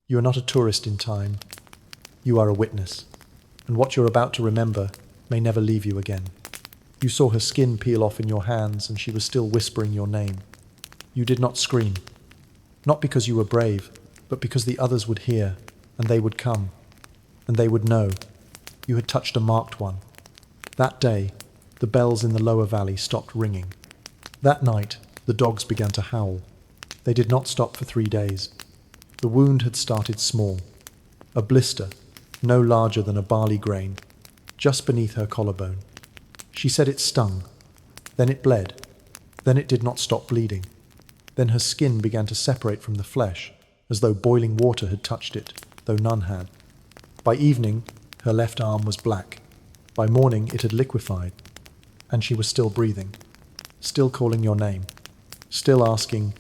You are not a tourist in time. You are a witness, and what you're about to remember may never leave you again. You saw her skin peel off in your hands, and she was still whispering your name. You did not scream, not because you were brave, but because the others would hear, and they would come, and they would know. You had touched a marked one. That day, the bells in the lower valley stopped ringing. That night, the dogs began to howl. They did not stop for 3 days. The wound had started small, a blister, no larger than a barley grain, just beneath her collarbone. She said it stung, then it bled, then it did not stop bleeding. Then her skin began to separate from the flesh, as though boiling water had touched it, though none had. By evening, her left arm was black. By morning, it had liquefied, and she was still breathing, still calling your name, still asking,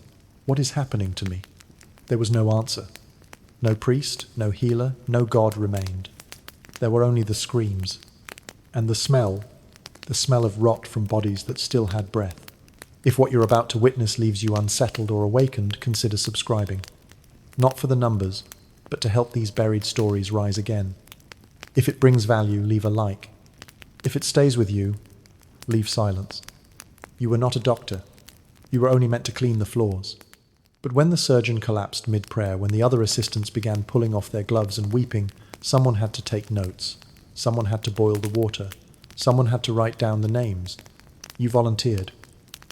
"What is happening to me?" There was no answer. No priest, no healer, no God remained. There were only the screams, and the smell of rot from bodies that still had breath. If what you're about to witness leaves you unsettled or awakened, consider subscribing. Not for the numbers, but to help these buried stories rise again. If it brings value, leave a like. If it stays with you, leave silence. You were not a doctor. You were only meant to clean the floors. But when the surgeon collapsed mid-prayer, when the other assistants began pulling off their gloves and weeping, someone had to take notes. Someone had to boil the water. Someone had to write down the names. You volunteered.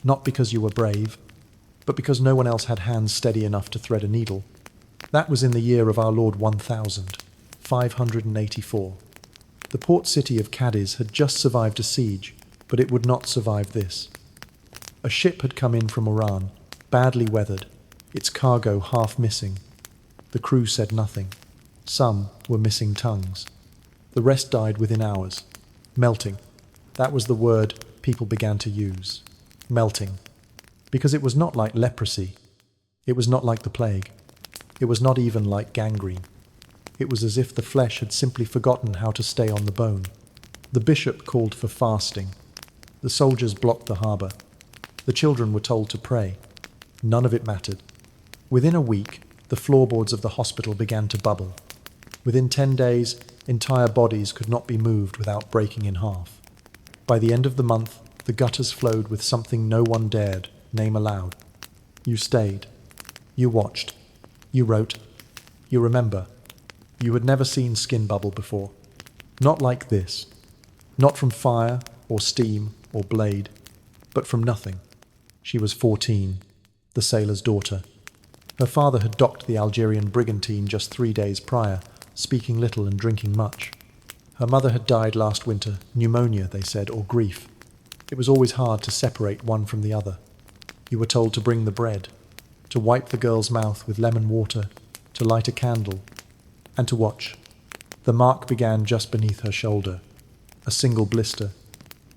Not because you were brave, but because no one else had hands steady enough to thread a needle. That was in the year of our Lord 1584. The port city of Cadiz had just survived a siege, but it would not survive this. A ship had come in from Oran, badly weathered, its cargo half missing. The crew said nothing. Some were missing tongues. The rest died within hours. Melting. That was the word people began to use. Melting. Because it was not like leprosy. It was not like the plague. It was not even like gangrene. It was as if the flesh had simply forgotten how to stay on the bone. The bishop called for fasting. The soldiers blocked the harbour. The children were told to pray. None of it mattered. Within a week, the floorboards of the hospital began to bubble. Within 10 days, entire bodies could not be moved without breaking in half. By the end of the month, the gutters flowed with something no one dared name aloud. You stayed. You watched. You wrote. You remember. You had never seen skin bubble before. Not like this. Not from fire or steam or blade, but from nothing. She was 14, the sailor's daughter. Her father had docked the Algerian brigantine just 3 days prior, speaking little and drinking much. Her mother had died last winter, pneumonia, they said, or grief. It was always hard to separate one from the other. You were told to bring the bread, to wipe the girl's mouth with lemon water, to light a candle, and to watch. The mark began just beneath her shoulder, a single blister,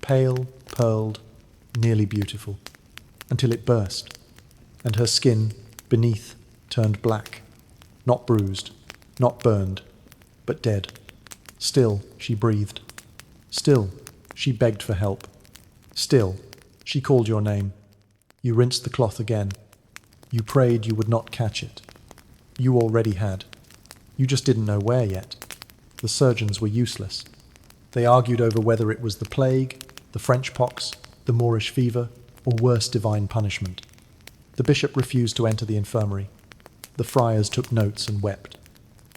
pale, pearled, nearly beautiful, until it burst, and her skin, beneath, turned black, not bruised, not burned, but dead. Still, she breathed. Still, she begged for help. Still, she called your name. You rinsed the cloth again. You prayed you would not catch it. You already had. You just didn't know where yet. The surgeons were useless. They argued over whether it was the plague, the French pox, the Moorish fever, or worse divine punishment. The bishop refused to enter the infirmary. The friars took notes and wept.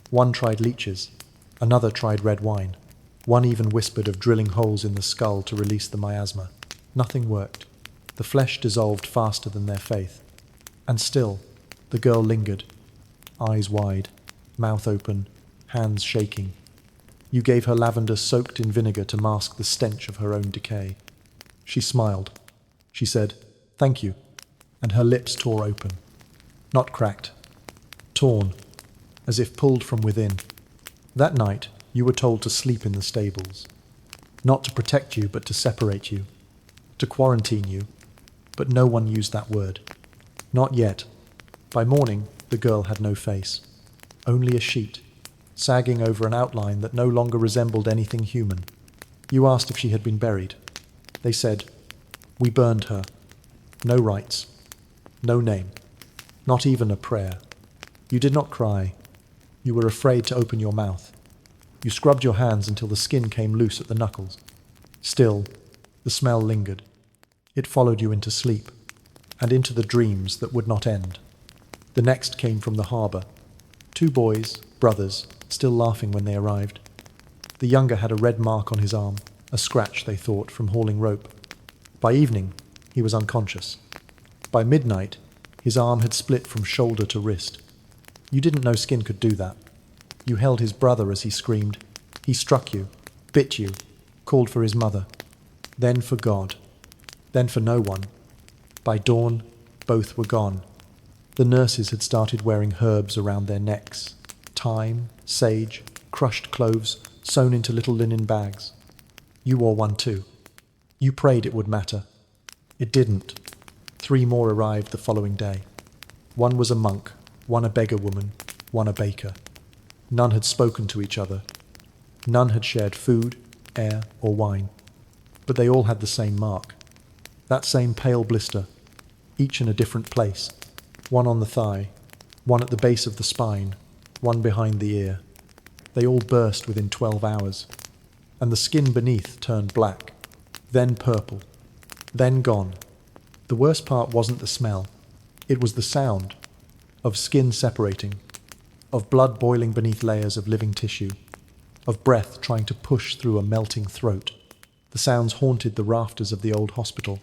One tried leeches. Another tried red wine. One even whispered of drilling holes in the skull to release the miasma. Nothing worked. The flesh dissolved faster than their faith. And still, the girl lingered, eyes wide, mouth open, hands shaking. You gave her lavender soaked in vinegar to mask the stench of her own decay. She smiled. She said, "Thank you," and her lips tore open. Not cracked. Torn, as if pulled from within. That night, you were told to sleep in the stables. Not to protect you, but to separate you. To quarantine you. But no one used that word. Not yet. By morning, the girl had no face. Only a sheet, sagging over an outline that no longer resembled anything human. You asked if she had been buried. They said, "We burned her. No rites. No name. Not even a prayer." You did not cry. You were afraid to open your mouth. You scrubbed your hands until the skin came loose at the knuckles. Still, the smell lingered. It followed you into sleep, and into the dreams that would not end. The next came from the harbour. 2 boys, brothers, still laughing when they arrived. The younger had a red mark on his arm, a scratch, they thought, from hauling rope. By evening, he was unconscious. By midnight, his arm had split from shoulder to wrist. You didn't know skin could do that. You held his brother as he screamed. He struck you, bit you, called for his mother. Then for God. Then for no one. By dawn, both were gone. The nurses had started wearing herbs around their necks. Thyme, sage, crushed cloves, sewn into little linen bags. You wore one too. You prayed it would matter. It didn't. 3 more arrived the following day. One was a monk, one a beggar woman, one a baker. None had spoken to each other. None had shared food, air, or wine. But they all had the same mark. That same pale blister, each in a different place. One on the thigh, one at the base of the spine, one behind the ear. They all burst within 12 hours. And the skin beneath turned black, then purple, then gone. The worst part wasn't the smell. It was the sound of skin separating, of blood boiling beneath layers of living tissue, of breath trying to push through a melting throat. The sounds haunted the rafters of the old hospital.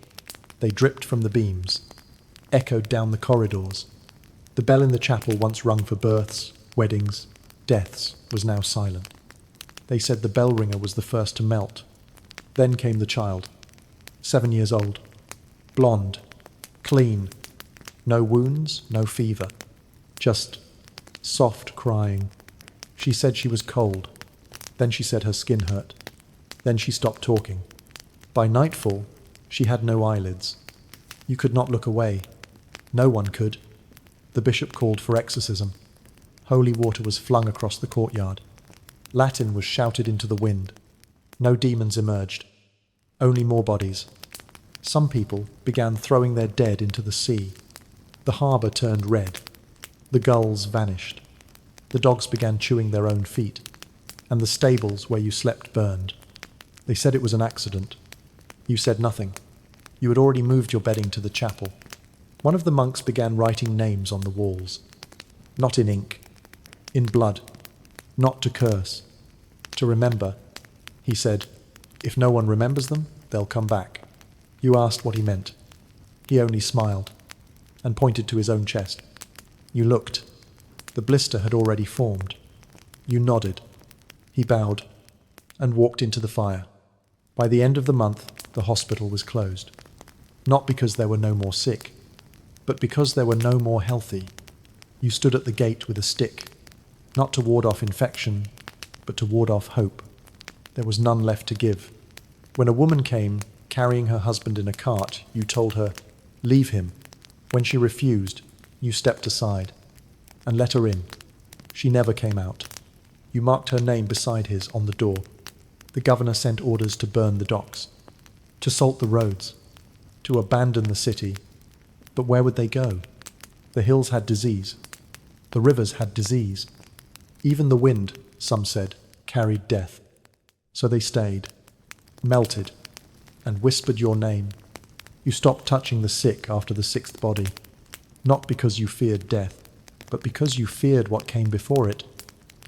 They dripped from the beams, echoed down the corridors. The bell in the chapel, once rung for births, weddings, deaths, was now silent. They said the bell ringer was the first to melt. Then came the child, 7 years old, blonde, clean, no wounds, no fever, just soft crying. She said she was cold. Then she said her skin hurt. Then she stopped talking. By nightfall, she had no eyelids. You could not look away. No one could. The bishop called for exorcism. Holy water was flung across the courtyard. Latin was shouted into the wind. No demons emerged. Only more bodies. Some people began throwing their dead into the sea. The harbour turned red. The gulls vanished. The dogs began chewing their own feet. And the stables where you slept burned. They said it was an accident. You said nothing. You had already moved your bedding to the chapel. One of the monks began writing names on the walls. Not in ink. In blood. Not to curse. To remember. He said, if no one remembers them, they'll come back. You asked what he meant. He only smiled and pointed to his own chest. You looked. The blister had already formed. You nodded. He bowed and walked into the fire. By the end of the month, the hospital was closed. Not because there were no more sick, but because there were no more healthy. You stood at the gate with a stick, not to ward off infection, but to ward off hope. There was none left to give. When a woman came, carrying her husband in a cart, you told her, leave him. When she refused, you stepped aside and let her in. She never came out. You marked her name beside his on the door. The governor sent orders to burn the docks, to salt the roads, to abandon the city. But where would they go? The hills had disease. The rivers had disease. Even the wind, some said, carried death. So they stayed, melted, and whispered your name. You stopped touching the sick after the 6th body, not because you feared death, but because you feared what came before it.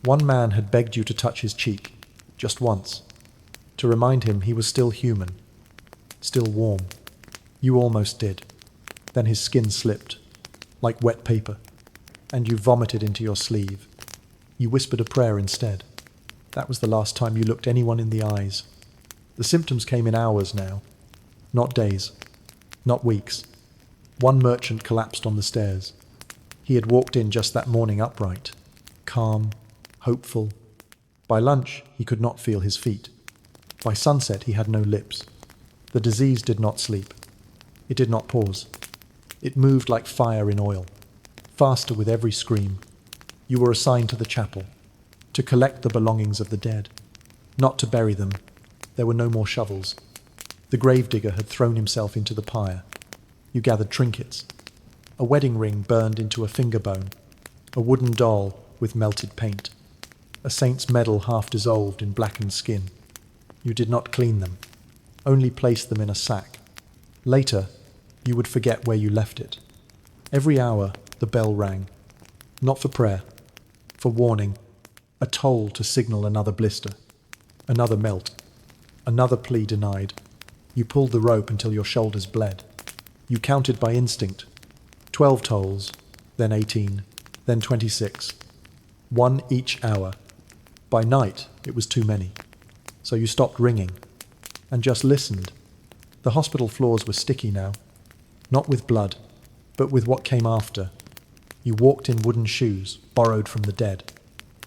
One man had begged you to touch his cheek, just once, to remind him he was still human, still warm. You almost did. Then his skin slipped, like wet paper, and you vomited into your sleeve. You whispered a prayer instead. That was the last time you looked anyone in the eyes. The symptoms came in hours now, not days, not weeks. One merchant collapsed on the stairs. He had walked in just that morning upright, calm, hopeful. By lunch, he could not feel his feet. By sunset, he had no lips. The disease did not sleep. It did not pause. It moved like fire in oil, faster with every scream. You were assigned to the chapel, to collect the belongings of the dead, not to bury them. There were no more shovels. The gravedigger had thrown himself into the pyre. You gathered trinkets. A wedding ring burned into a finger bone, a wooden doll, with melted paint. A saint's medal half dissolved in blackened skin. You did not clean them, only placed them in a sack. Later, you would forget where you left it. Every hour, the bell rang. Not for prayer, for warning, a toll to signal another blister, another melt, another plea denied. You pulled the rope until your shoulders bled. You counted by instinct. 12 tolls, then 18, then 26. One each hour. By night, it was too many. So you stopped ringing and just listened. The hospital floors were sticky now, not with blood, but with what came after. You walked in wooden shoes, borrowed from the dead.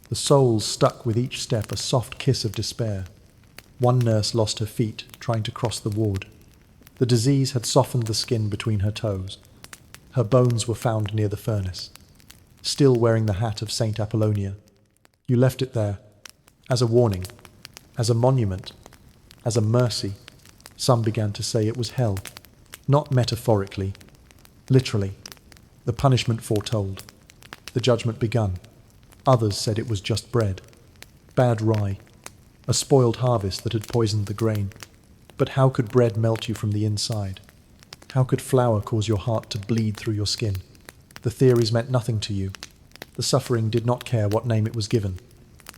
The soles stuck with each step a soft kiss of despair. One nurse lost her feet trying to cross the ward. The disease had softened the skin between her toes. Her bones were found near the furnace, still wearing the hat of Saint Apollonia. You left it there, as a warning, as a monument, as a mercy. Some began to say it was hell, not metaphorically, literally, the punishment foretold, the judgment begun. Others said it was just bread, bad rye, a spoiled harvest that had poisoned the grain. But how could bread melt you from the inside? How could flour cause your heart to bleed through your skin? The theories meant nothing to you. The suffering did not care what name it was given.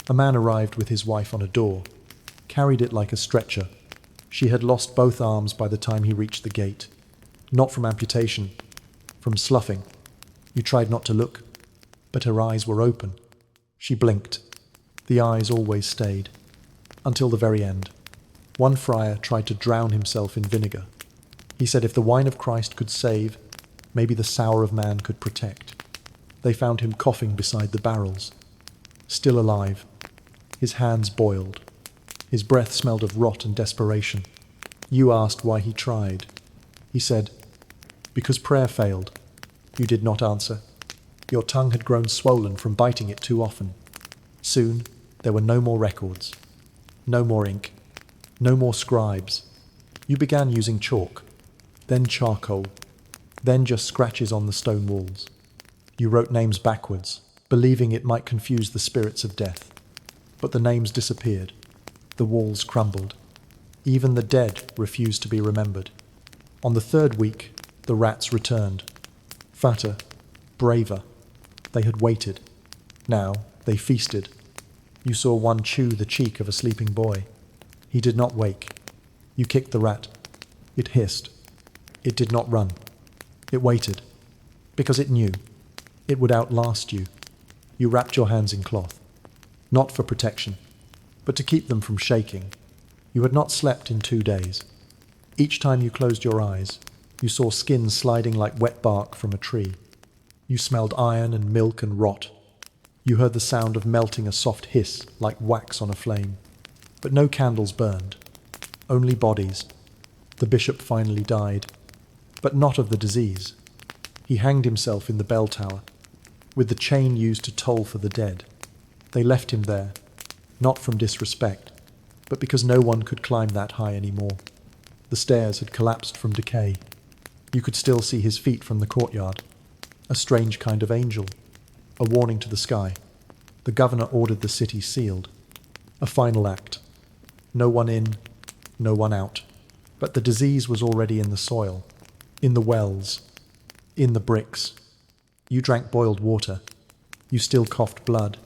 A man arrived with his wife on a door, carried it like a stretcher. She had lost both arms by the time he reached the gate. Not from amputation, from sloughing. You tried not to look, but her eyes were open. She blinked. The eyes always stayed. Until the very end. One friar tried to drown himself in vinegar. He said if the wine of Christ could save, maybe the sour of man could protect. They found him coughing beside the barrels. Still alive. His hands boiled. His breath smelled of rot and desperation. You asked why he tried. He said, because prayer failed. You did not answer. Your tongue had grown swollen from biting it too often. Soon, there were no more records. No more ink. No more scribes. You began using chalk, then charcoal, then just scratches on the stone walls. You wrote names backwards, believing it might confuse the spirits of death. But the names disappeared. The walls crumbled. Even the dead refused to be remembered. On the third week, the rats returned. Fatter, braver. They had waited. Now they feasted. You saw one chew the cheek of a sleeping boy. He did not wake. You kicked the rat. It hissed. It did not run. It waited. Because it knew. It would outlast you. You wrapped your hands in cloth. Not for protection, but to keep them from shaking. You had not slept in 2 days. Each time you closed your eyes, you saw skin sliding like wet bark from a tree. You smelled iron and milk and rot. You heard the sound of melting, a soft hiss like wax on a flame. But no candles burned. Only bodies. The bishop finally died. But not of the disease. He hanged himself in the bell tower, with the chain used to toll for the dead. They left him there, not from disrespect, but because no one could climb that high anymore. The stairs had collapsed from decay. You could still see his feet from the courtyard. A strange kind of angel. A warning to the sky. The governor ordered the city sealed. A final act. No one in, no one out. But the disease was already in the soil, in the wells, in the bricks. You drank boiled water. You still coughed blood.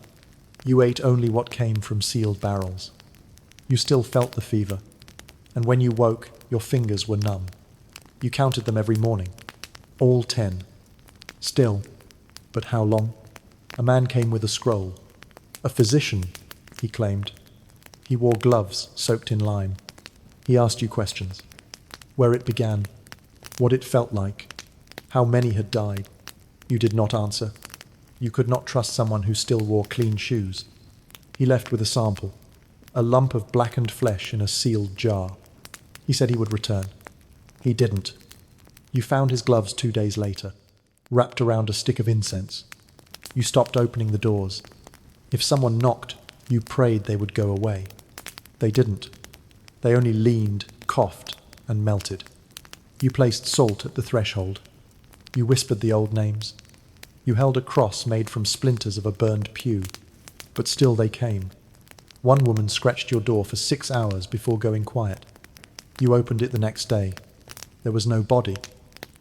You ate only what came from sealed barrels. You still felt the fever, and when you woke, your fingers were numb. You counted them every morning, all 10. Still, but how long? A man came with a scroll. A physician, he claimed. He wore gloves soaked in lime. He asked you questions. Where it began, what it felt like, how many had died. You did not answer. You could not trust someone who still wore clean shoes. He left with a sample, a lump of blackened flesh in a sealed jar. He said he would return. He didn't. You found his gloves 2 days later, wrapped around a stick of incense. You stopped opening the doors. If someone knocked, you prayed they would go away. They didn't. They only leaned, coughed, and melted. You placed salt at the threshold. You whispered the old names. You held a cross made from splinters of a burned pew, but still they came. One woman scratched your door for 6 hours before going quiet. You opened it the next day. There was no body,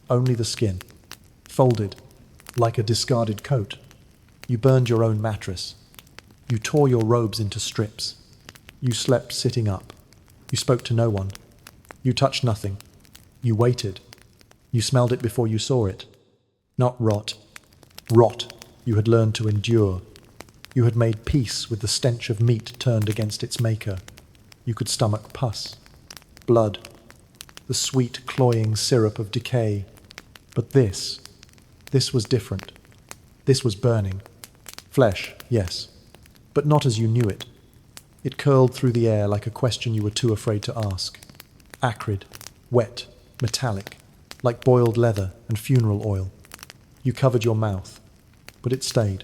only the skin, folded, like a discarded coat. You burned your own mattress. You tore your robes into strips. You slept sitting up. You spoke to no one. You touched nothing. You waited. You smelled it before you saw it. Not rot. Rot you had learned to endure. You had made peace with the stench of meat turned against its maker. You could stomach pus, blood, the sweet, cloying syrup of decay. But this was different. This was burning. Flesh, yes, but not as you knew it. It curled through the air like a question you were too afraid to ask. Acrid, wet, metallic, like boiled leather and funeral oil. You covered your mouth, but it stayed.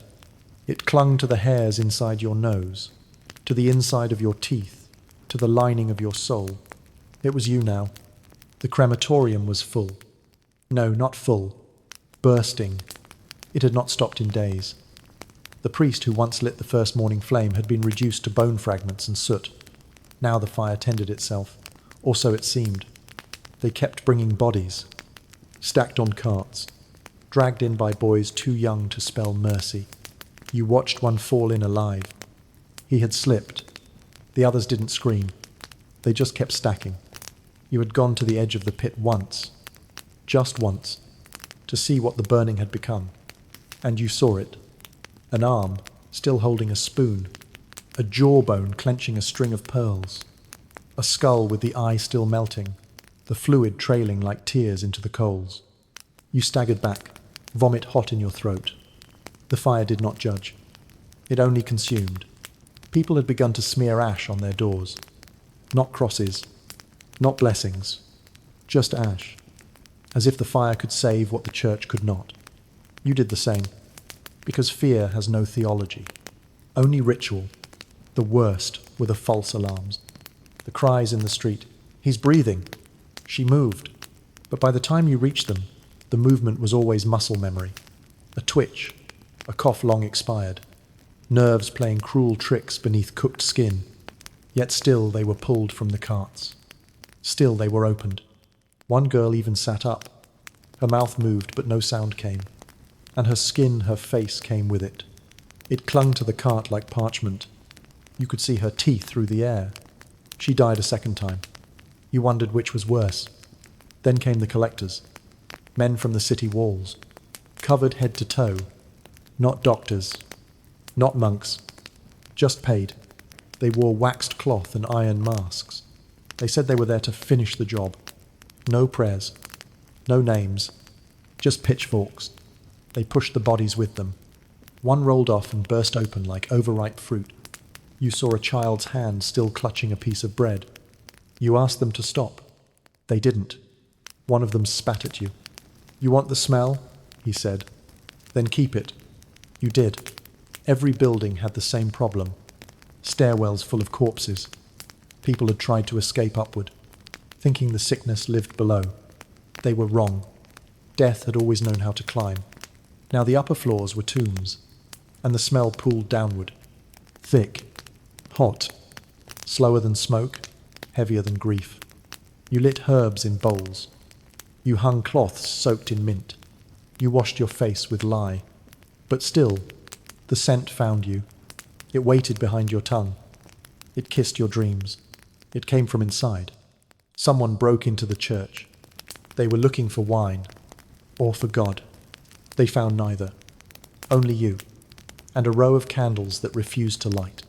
It clung to the hairs inside your nose, to the inside of your teeth, to the lining of your soul. It was you now. The crematorium was full. No, not full. Bursting. It had not stopped in days. The priest who once lit the first morning flame had been reduced to bone fragments and soot. Now the fire tended itself, or so it seemed. They kept bringing bodies, stacked on carts, dragged in by boys too young to spell mercy. You watched one fall in alive. He had slipped. The others didn't scream. They just kept stacking. You had gone to the edge of the pit once, just once, to see what the burning had become. And you saw it. An arm, still holding a spoon. A jawbone clenching a string of pearls. A skull with the eye still melting, the fluid trailing like tears into the coals. You staggered back, vomit hot in your throat. The fire did not judge. It only consumed. People had begun to smear ash on their doors. Not crosses, not blessings, just ash, as if the fire could save what the church could not. You did the same, because fear has no theology, only ritual. The worst were the false alarms, the cries in the street, "He's breathing!" She moved, but by the time you reached them, the movement was always muscle memory, a twitch, a cough long expired, nerves playing cruel tricks beneath cooked skin. Yet still they were pulled from the carts. Still they were opened. One girl even sat up. Her mouth moved, but no sound came. And her skin, her face came with it. It clung to the cart like parchment. You could see her teeth through the air. She died a second time. You wondered which was worse. Then came the collectors. Men from the city walls. Covered head to toe. Not doctors. Not monks. Just paid. They wore waxed cloth and iron masks. They said they were there to finish the job. No prayers. No names. Just pitchforks. They pushed the bodies with them. One rolled off and burst open like overripe fruit. You saw a child's hand still clutching a piece of bread. You asked them to stop. They didn't. One of them spat at you. "You want the smell?" he said. "Then keep it." You did. Every building had the same problem. Stairwells full of corpses. People had tried to escape upward, thinking the sickness lived below. They were wrong. Death had always known how to climb. Now the upper floors were tombs, and the smell pooled downward. Thick, hot, slower than smoke, heavier than grief. You lit herbs in bowls. You hung cloths soaked in mint. You washed your face with lye. But still, the scent found you. It waited behind your tongue. It kissed your dreams. It came from inside. Someone broke into the church. They were looking for wine, or for God. They found neither. Only you, and a row of candles that refused to light.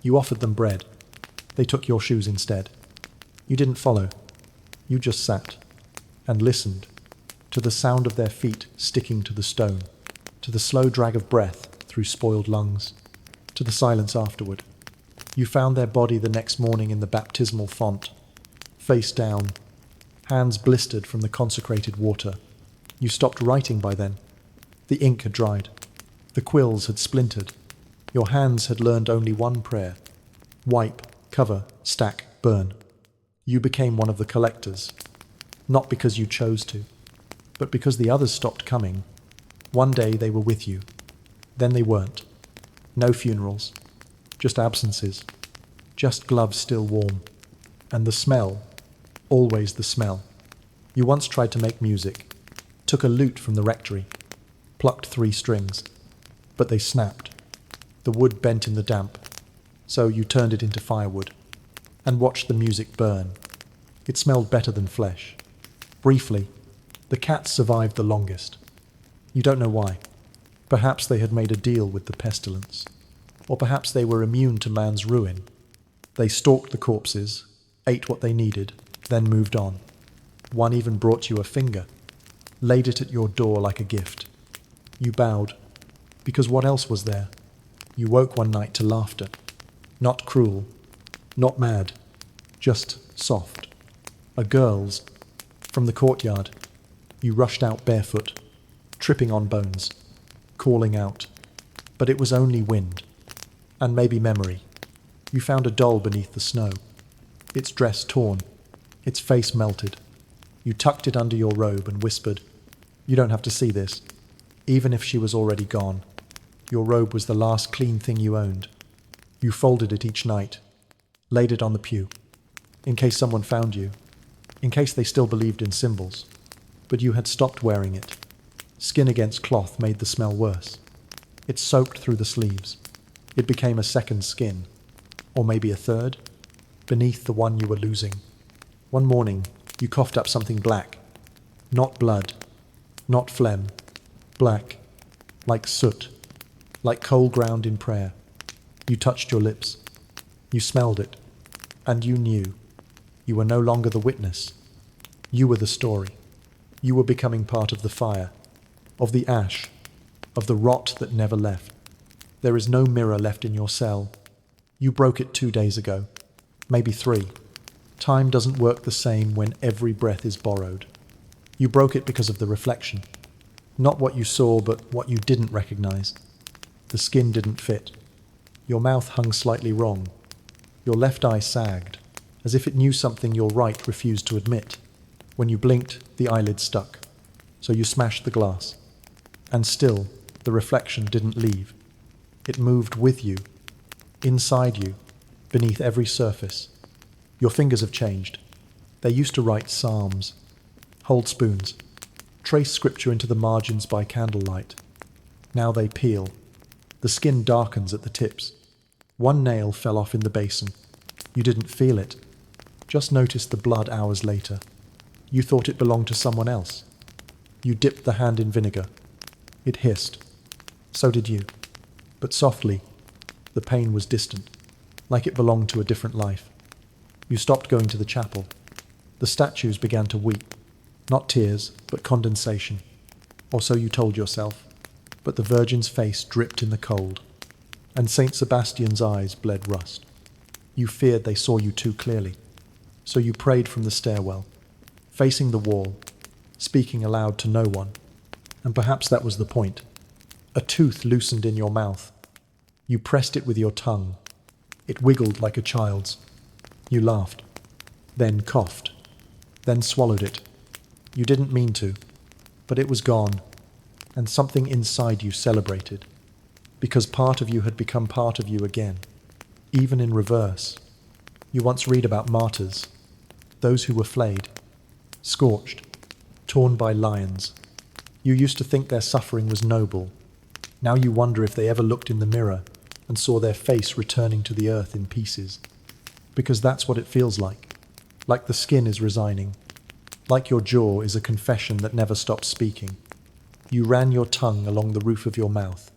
You offered them bread. They took your shoes instead. You didn't follow. You just sat and listened to the sound of their feet sticking to the stone, to the slow drag of breath through spoiled lungs, to the silence afterward. You found their body the next morning in the baptismal font, face down, hands blistered from the consecrated water. You stopped writing by then. The ink had dried. The quills had splintered. Your hands had learned only one prayer: wipe, cover, stack, burn. You became one of the collectors, not because you chose to, but because the others stopped coming. One day they were with you, then they weren't. No funerals, just absences, just gloves still warm. And the smell, always the smell. You once tried to make music, took a lute from the rectory, plucked 3 strings, but they snapped. The wood bent in the damp, so you turned it into firewood and watched the music burn. It smelled better than flesh. Briefly, the cats survived the longest. You don't know why. Perhaps they had made a deal with the pestilence, or perhaps they were immune to man's ruin. They stalked the corpses, ate what they needed, then moved on. One even brought you a finger, laid it at your door like a gift. You bowed, because what else was there? You woke one night to laughter. Not cruel, not mad, just soft. A girl's, from the courtyard. You rushed out barefoot, tripping on bones, calling out. But it was only wind, and maybe memory. You found a doll beneath the snow, its dress torn, its face melted. You tucked it under your robe and whispered, "You don't have to see this." Even if she was already gone, your robe was the last clean thing you owned. You folded it each night, laid it on the pew, in case someone found you, in case they still believed in symbols. But you had stopped wearing it. Skin against cloth made the smell worse. It soaked through the sleeves. It became a second skin, or maybe a third, beneath the one you were losing. One morning, you coughed up something black. Not blood, not phlegm. Black, like soot, like coal ground in prayer. You touched your lips. You smelled it. And you knew. You were no longer the witness. You were the story. You were becoming part of the fire, of the ash, of the rot that never left. There is no mirror left in your cell. You broke it 2 days ago, maybe 3. Time doesn't work the same when every breath is borrowed. You broke it because of the reflection. Not what you saw, but what you didn't recognize. The skin didn't fit. Your mouth hung slightly wrong. Your left eye sagged, as if it knew something your right refused to admit. When you blinked, the eyelid stuck. So you smashed the glass. And still, the reflection didn't leave. It moved with you, inside you, beneath every surface. Your fingers have changed. They used to write psalms, hold spoons, trace scripture into the margins by candlelight. Now they peel. The skin darkens at the tips. One nail fell off in the basin. You didn't feel it, just noticed the blood hours later. You thought it belonged to someone else. You dipped the hand in vinegar. It hissed. So did you. But softly, the pain was distant, like it belonged to a different life. You stopped going to the chapel. The statues began to weep. Not tears, but condensation. Or so you told yourself. But the Virgin's face dripped in the cold, and Saint Sebastian's eyes bled rust. You feared they saw you too clearly. So you prayed from the stairwell, facing the wall, speaking aloud to no one. And perhaps that was the point. A tooth loosened in your mouth. You pressed it with your tongue. It wiggled like a child's. You laughed, then coughed, then swallowed it. You didn't mean to, but it was gone, and something inside you celebrated, because part of you had become part of you again, even in reverse. You once read about martyrs, those who were flayed, scorched, torn by lions. You used to think their suffering was noble. Now you wonder if they ever looked in the mirror and saw their face returning to the earth in pieces. Because that's what it feels like the skin is resigning, like your jaw is a confession that never stops speaking. You ran your tongue along the roof of your mouth.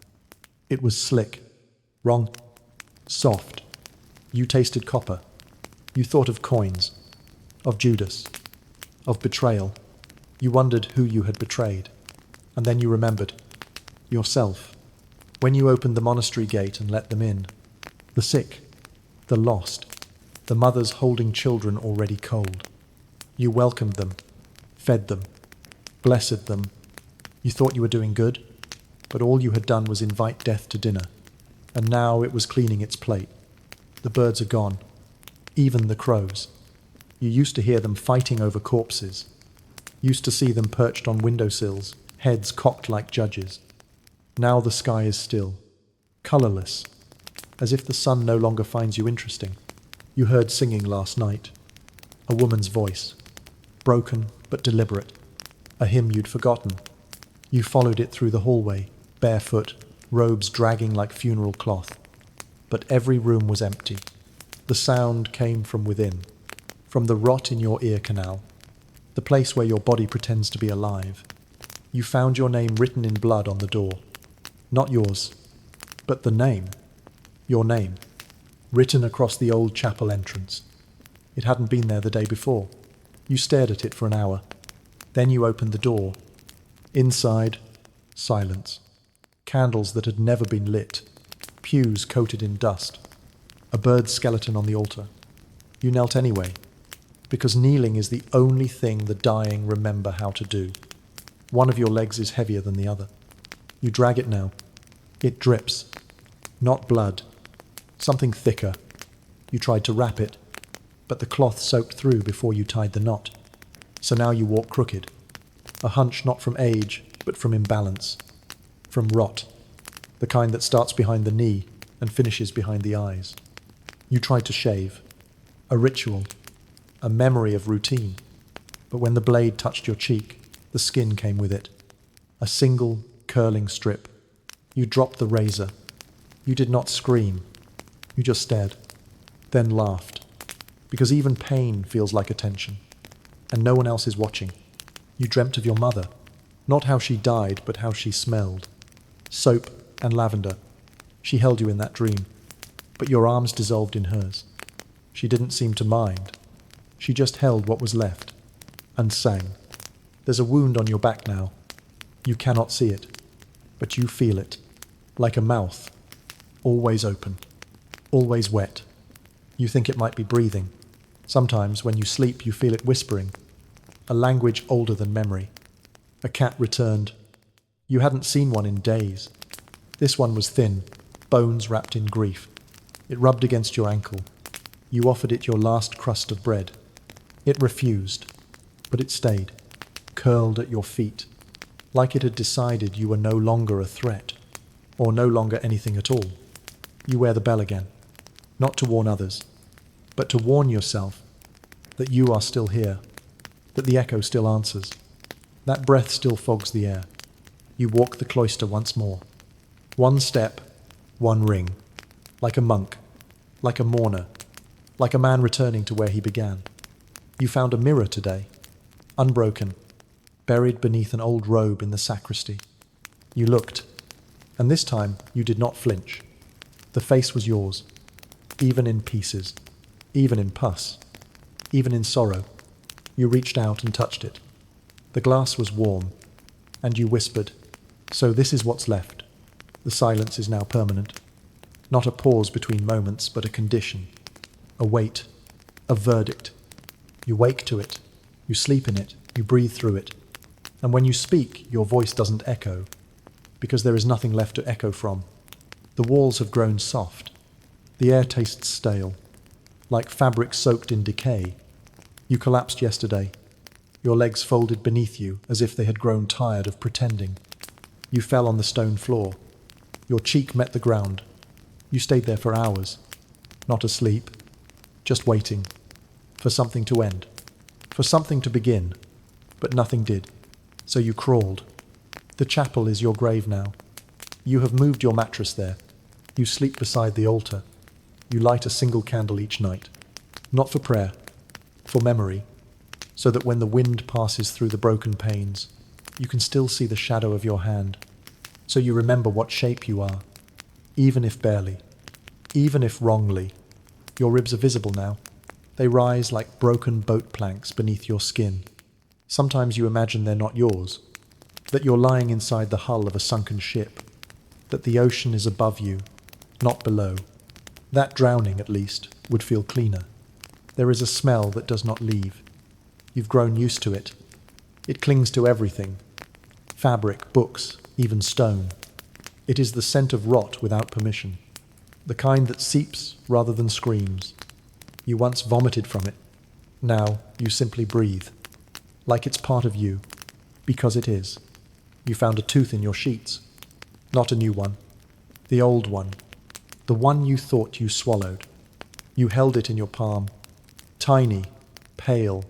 It was slick, wrong, soft. You tasted copper. You thought of coins, of Judas, of betrayal. You wondered who you had betrayed. And then you remembered yourself. When you opened the monastery gate and let them in, the sick, the lost, the mothers holding children already cold. You welcomed them, fed them, blessed them. You thought you were doing good, but all you had done was invite death to dinner, and now it was cleaning its plate. The birds are gone, even the crows. You used to hear them fighting over corpses, used to see them perched on windowsills, heads cocked like judges. Now the sky is still, colourless, as if the sun no longer finds you interesting. You heard singing last night, a woman's voice, broken but deliberate, a hymn you'd forgotten. You followed it through the hallway, barefoot, robes dragging like funeral cloth. But every room was empty. The sound came from within, from the rot in your ear canal, the place where your body pretends to be alive. You found your name written in blood on the door. Not yours, but the name. Your name, written across the old chapel entrance. It hadn't been there the day before. You stared at it for an hour. Then you opened the door. Inside, silence. Candles that had never been lit. Pews coated in dust. A bird's skeleton on the altar. You knelt anyway, because kneeling is the only thing the dying remember how to do. One of your legs is heavier than the other. You drag it now. It drips. Not blood. Something thicker. You tried to wrap it, but the cloth soaked through before you tied the knot. So now you walk crooked. A hunch not from age, but from imbalance. From rot. The kind that starts behind the knee and finishes behind the eyes. You tried to shave. A ritual. A memory of routine. But when the blade touched your cheek, the skin came with it. A single, curling strip. You dropped the razor. You did not scream. You just stared. Then laughed. Because even pain feels like attention. And no one else is watching. You dreamt of your mother. Not how she died, but how she smelled. Soap and lavender. She held you in that dream. But your arms dissolved in hers. She didn't seem to mind. She just held what was left. And sang. There's a wound on your back now. You cannot see it. But you feel it. Like a mouth. Always open. Always wet. You think it might be breathing. Sometimes, when you sleep, you feel it whispering. A language older than memory. A cat returned. You hadn't seen one in days. This one was thin, bones wrapped in grief. It rubbed against your ankle. You offered it your last crust of bread. It refused, but it stayed, curled at your feet, like it had decided you were no longer a threat, or no longer anything at all. You wear the bell again, not to warn others, but to warn yourself that you are still here, that the echo still answers, that breath still fogs the air. You walk the cloister once more. One step, one ring, like a monk, like a mourner, like a man returning to where he began. You found a mirror today, unbroken, buried beneath an old robe in the sacristy. You looked, and this time you did not flinch. The face was yours, even in pieces, even in pus, even in sorrow. You reached out and touched it. The glass was warm, and you whispered, "So this is what's left." The silence is now permanent. Not a pause between moments, but a condition, a weight, a verdict. You wake to it, you sleep in it, you breathe through it. And when you speak, your voice doesn't echo, because there is nothing left to echo from. The walls have grown soft. The air tastes stale, like fabric soaked in decay. You collapsed yesterday, your legs folded beneath you as if they had grown tired of pretending. You fell on the stone floor. Your cheek met the ground. You stayed there for hours, not asleep, just waiting, for something to end, for something to begin, but nothing did. So you crawled. The chapel is your grave now. You have moved your mattress there. You sleep beside the altar. You light a single candle each night, not for prayer, for memory, so that when the wind passes through the broken panes, you can still see the shadow of your hand, so you remember what shape you are, even if barely, even if wrongly. Your ribs are visible now. They rise like broken boat planks beneath your skin. Sometimes you imagine they're not yours, that you're lying inside the hull of a sunken ship, that the ocean is above you, not below. That drowning, at least, would feel cleaner. There is a smell that does not leave. You've grown used to it. It clings to everything. Fabric, books, even stone. It is the scent of rot without permission. The kind that seeps rather than screams. You once vomited from it. Now you simply breathe. Like it's part of you. Because it is. You found a tooth in your sheets. Not a new one. The old one. The one you thought you swallowed. You held it in your palm. Tiny, pale,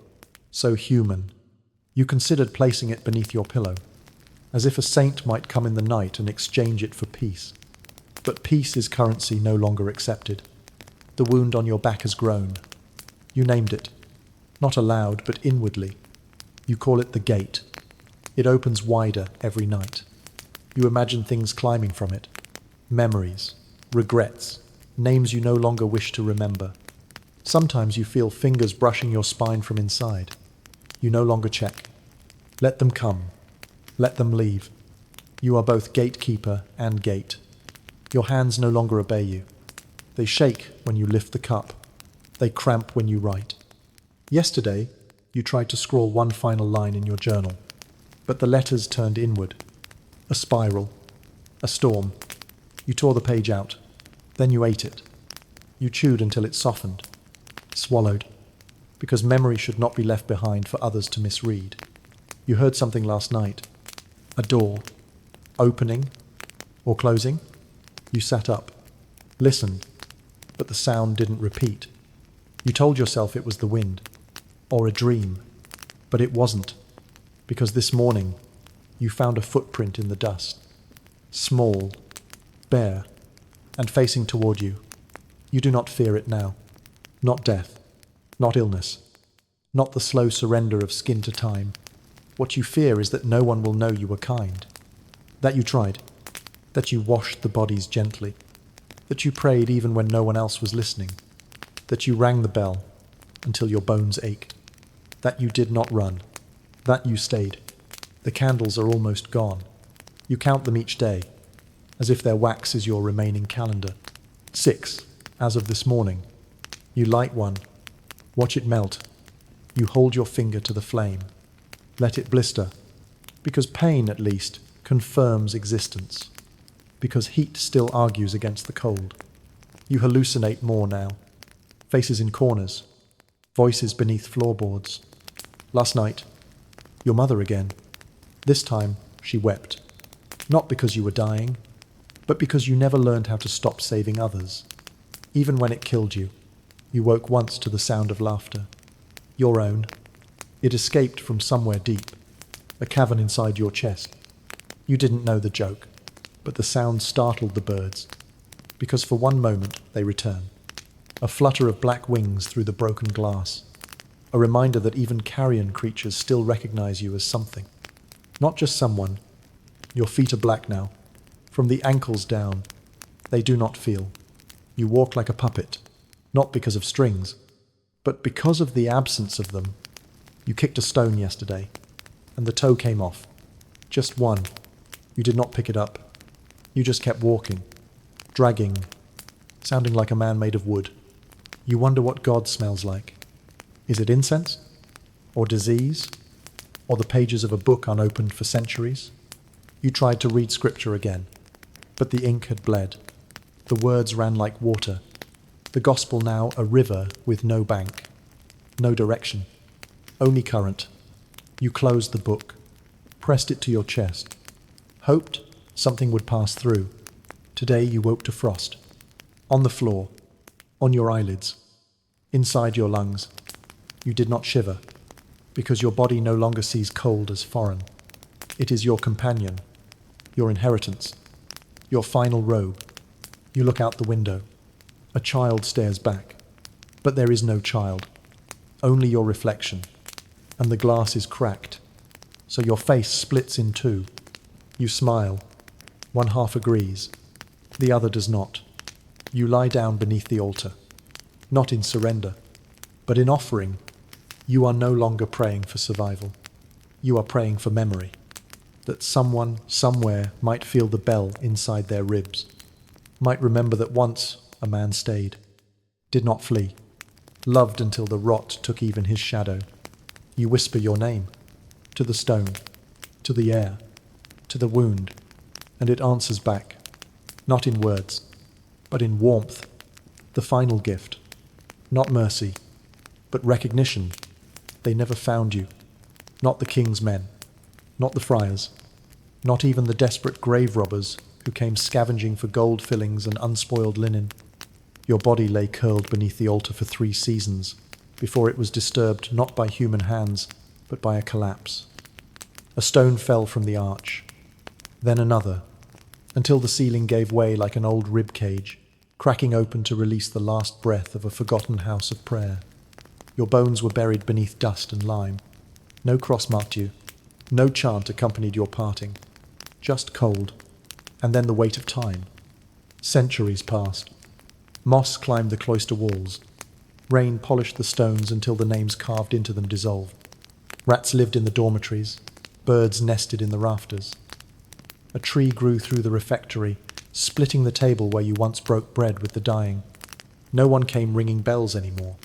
so human. You considered placing it beneath your pillow, as if a saint might come in the night and exchange it for peace. But peace is currency no longer accepted. The wound on your back has grown. You named it, not aloud but inwardly. You call it the gate. It opens wider every night. You imagine things climbing from it. Memories, regrets, names you no longer wish to remember. Sometimes you feel fingers brushing your spine from inside. You no longer check. Let them come. Let them leave. You are both gatekeeper and gate. Your hands no longer obey you. They shake when you lift the cup. They cramp when you write. Yesterday, you tried to scrawl one final line in your journal, but the letters turned inward. A spiral. A storm. You tore the page out. Then you ate it. You chewed until it softened. Swallowed. Because memory should not be left behind for others to misread. You heard something last night. A door. Opening. Or closing. You sat up. Listened. But the sound didn't repeat. You told yourself it was the wind. Or a dream. But it wasn't. Because this morning, you found a footprint in the dust. Small. Bare. And facing toward you. You do not fear it now. Not death. Not illness. Not the slow surrender of skin to time. What you fear is that no one will know you were kind. That you tried. That you washed the bodies gently. That you prayed even when no one else was listening. That you rang the bell until your bones ached. That you did not run. That you stayed. The candles are almost gone. You count them each day, as if their wax is your remaining calendar. 6, as of this morning. You light one. Watch it melt. You hold your finger to the flame. Let it blister. Because pain, at least, confirms existence. Because heat still argues against the cold. You hallucinate more now. Faces in corners. Voices beneath floorboards. Last night, your mother again. This time, she wept. Not because you were dying, but because you never learned how to stop saving others. Even when it killed you, you woke once to the sound of laughter. Your own. It escaped from somewhere deep, a cavern inside your chest. You didn't know the joke, but the sound startled the birds, because for one moment they return. A flutter of black wings through the broken glass. A reminder that even carrion creatures still recognize you as something. Not just someone. Your feet are black now. From the ankles down, they do not feel. You walk like a puppet, not because of strings, but because of the absence of them. You kicked a stone yesterday, and the toe came off. Just one. You did not pick it up. You just kept walking, dragging, sounding like a man made of wood. You wonder what God smells like. Is it incense? Or disease? Or the pages of a book unopened for centuries? You tried to read scripture again, but the ink had bled. The words ran like water. The gospel now a river with no bank, no direction, only current. You closed the book, pressed it to your chest, hoped something would pass through. Today you woke to frost. On the floor, on your eyelids, inside your lungs. You did not shiver, because your body no longer sees cold as foreign. It is your companion, your inheritance, your final robe. You look out the window. A child stares back, but there is no child, only your reflection, and the glass is cracked, so your face splits in two. You smile. One half agrees, the other does not. You lie down beneath the altar, not in surrender, but in offering. You are no longer praying for survival. You are praying for memory, that someone, somewhere, might feel the bell inside their ribs, might remember that once a man stayed, did not flee, loved until the rot took even his shadow. You whisper your name, to the stone, to the air, to the wound, and it answers back, not in words, but in warmth, the final gift, not mercy, but recognition. They never found you, not the king's men, not the friars, not even the desperate grave robbers who came scavenging for gold fillings and unspoiled linen. Your body lay curled beneath the altar for 3 seasons, before it was disturbed not by human hands, but by a collapse. A stone fell from the arch, then another, until the ceiling gave way like an old rib cage, cracking open to release the last breath of a forgotten house of prayer. Your bones were buried beneath dust and lime. No cross marked you. No chant accompanied your parting. Just cold, and then the weight of time. Centuries passed. Moss climbed the cloister walls. Rain polished the stones until the names carved into them dissolved. Rats lived in the dormitories. Birds nested in the rafters. A tree grew through the refectory, splitting the table where you once broke bread with the dying. No one came ringing bells anymore.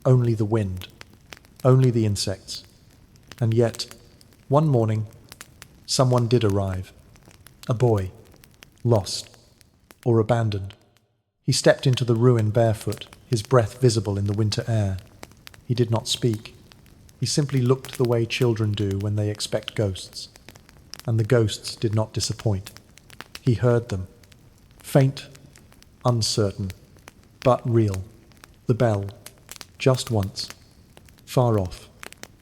Only the wind. Only the insects. And yet, one morning, someone did arrive. A boy. Lost. Or abandoned. He stepped into the ruin barefoot, his breath visible in the winter air. He did not speak. He simply looked the way children do when they expect ghosts. And the ghosts did not disappoint. He heard them. Faint, uncertain, but real. The bell. Just once. Far off.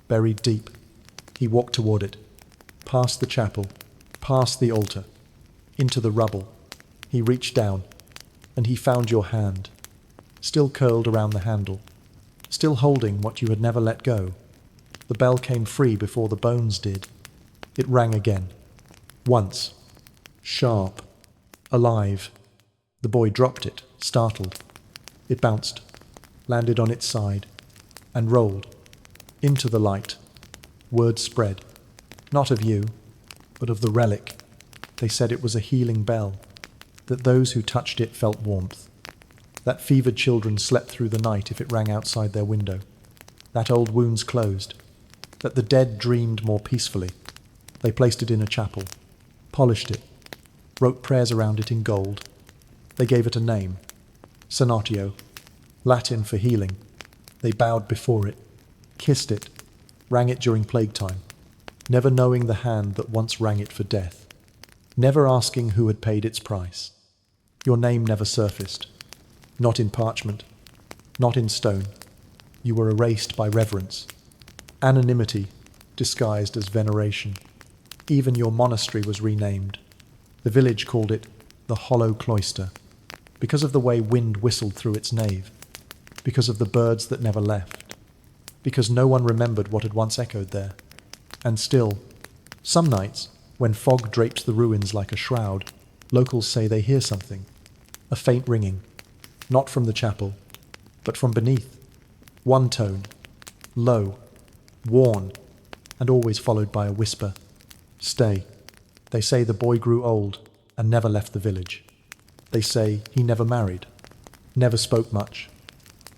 Buried deep. He walked toward it. Past the chapel. Past the altar. Into the rubble. He reached down. And he found your hand. Still curled around the handle. Still holding what you had never let go. The bell came free before the bones did. It rang again. Once. Sharp. Alive. The boy dropped it, startled. It bounced, landed on its side, and rolled. Into the light. Word spread. Not of you, but of the relic. They said it was a healing bell, that those who touched it felt warmth. That fevered children slept through the night if it rang outside their window. That old wounds closed. That the dead dreamed more peacefully. They placed it in a chapel, polished it, wrote prayers around it in gold. They gave it a name, Sonatio, Latin for healing. They bowed before it, kissed it, rang it during plague time, never knowing the hand that once rang it for death, never asking who had paid its price. Your name never surfaced, not in parchment, not in stone. You were erased by reverence. Anonymity disguised as veneration. Even your monastery was renamed. The village called it the Hollow Cloister, because of the way wind whistled through its nave, because of the birds that never left, because no one remembered what had once echoed there. And still, some nights, when fog drapes the ruins like a shroud, locals say they hear something, a faint ringing, not from the chapel, but from beneath. One tone, low, worn, and always followed by a whisper. Stay. They say the boy grew old and never left the village. They say he never married, never spoke much,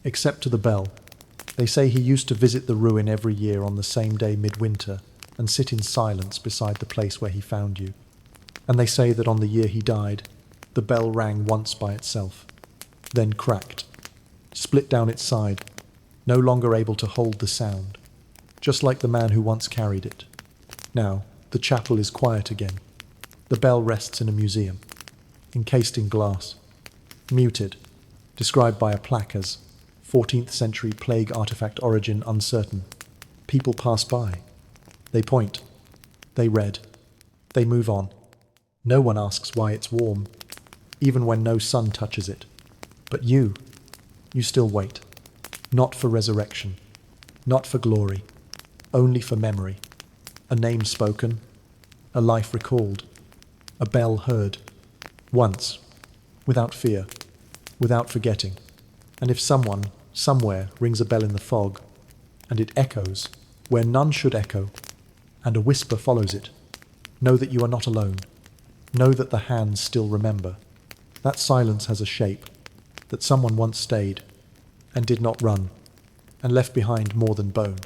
except to the bell. They say he used to visit the ruin every year on the same day midwinter and sit in silence beside the place where he found you. And they say that on the year he died, the bell rang once by itself, then cracked, split down its side, no longer able to hold the sound, just like the man who once carried it. Now, the chapel is quiet again. The bell rests in a museum, encased in glass, muted, described by a plaque as 14th century plague artifact origin uncertain. People pass by. They point. They read. They move on. No one asks why it's warm, even when no sun touches it. But you still wait. Not for resurrection, not for glory, only for memory. A name spoken, a life recalled, a bell heard. Once, without fear, without forgetting. And if someone, somewhere, rings a bell in the fog, and it echoes where none should echo, and a whisper follows it, know that you are not alone. Know that the hands still remember. That silence has a shape, that someone once stayed, and did not run, and left behind more than bone.